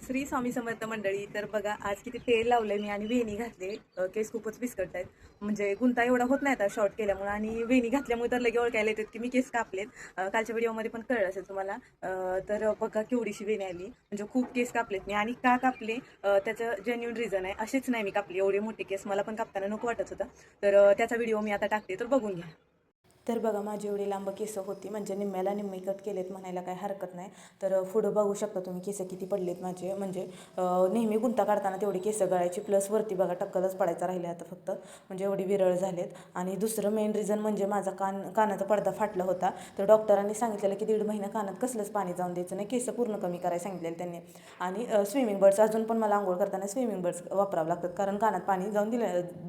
श्री स्वामी समर्थ मंडळी. तर बघा आज किती तेल लावलंय मी आणि वेणी घातले. केस खूपच विस्कटत आहेत, म्हणजे गुंता एवढा होत नाही आता शॉर्ट केल्यामुळे, आणि वेणी घातल्यामुळे तर लगे ओळखायला येतात की मी केस कापलेत. कालच्या व्हिडिओमध्ये पण कळलं असेल तुम्हाला. तर बघा केवढीशी वेणी आली, म्हणजे खूप केस कापलेत मी. आणि का कापले त्याचं जेन्युइन रिझन आहे. असेच नाही मी कापले एवढे मोठे केस, मला पण कापताना नको वाटत होतं. तर त्याचा व्हिडिओ मी आता टाकते, तर बघून घ्या. तर बघा माझी एवढी लांब केस होती, म्हणजे निम्म्याला निम्मी कट केलेत म्हणायला काही हरकत नाही. तर पुढं बघू शकता तुम्ही केस किती पडलेत माझे, म्हणजे नेहमी गुंता काढताना तेवढी केस गळायची, प्लस वरती बघा टक्कलच पडायचा राहिले आता फक्त, म्हणजे एवढी विरळ झालेत. आणि दुसरं मेन रिझन म्हणजे माझा कानाचा पडदा फाटला होता. तर डॉक्टरांनी सांगितलेलं की 1.5 महिना कानात कसलंच पाणी जाऊन द्यायचं नाही, केस पूर्ण कमी करायला सांगितलेलं त्यांनी. आणि स्विमिंग बर्ड्स अजून पण मला आंघोळ करताना स्विमिंग बर्ड्स वापरावं लागतात, कारण कानात पाणी जाऊन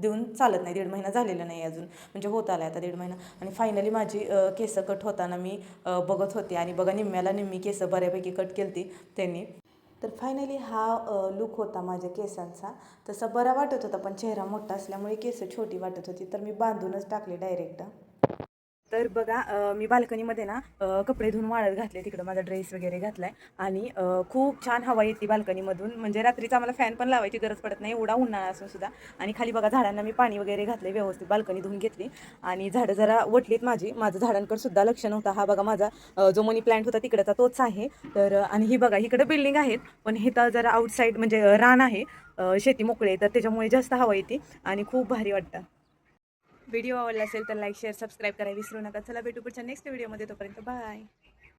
देऊन चालत नाही. 1.5 महिना झालेला नाही अजून, म्हणजे होत आला आता 1.5 महिना. आणि फायनली माझी केस कट होताना मी बघत होते, आणि बघा निम्म्याला निम्मी केस बऱ्यापैकी कट केलती त्यांनी. तर फायनली हा लुक होता माझ्या केसांचा. तसा बरा वाटत होता, पण चेहरा मोठा असल्यामुळे केस छोटी वाटत होती, तर मी बांधूनच टाकले डायरेक्ट. तर बघा मी बाल्कनीमध्ये ना कपडे धुवून वाळत घातले, तिकडं माझा ड्रेस वगैरे घातलाय. आणि खूप छान हवा येते बाल्कनीमधून, म्हणजे रात्रीचा आम्हाला फॅन पण लावायची गरज पडत नाही, एवढा उन्हाळा असून सुद्धा. आणि खाली बघा झाडांना मी पाणी वगैरे घातले, व्यवस्थित बाल्कनी धुवून घेतली. आणि झाडं जरा वटलीत माझी, माझं झाडांकडे सुद्धा लक्ष नव्हतं. हा बघा माझा जो मनी प्लांट होता तिकडचा तोच आहे. तर आणि ही बघा इकडं बिल्डिंग आहेत, पण हे तर जरा आउटसाईड म्हणजे रान आहे, शेती मोकळे, तर त्याच्यामुळे जास्त हवा येते आणि खूप भारी वाटतं. व्हिडिओ आवडला असेल तर लाईक शेअर सबस्क्राईब करायला विसरू नका. चला भेटू पुढच्या नेक्स्ट व्हिडिओमध्ये, तोपर्यंत बाय.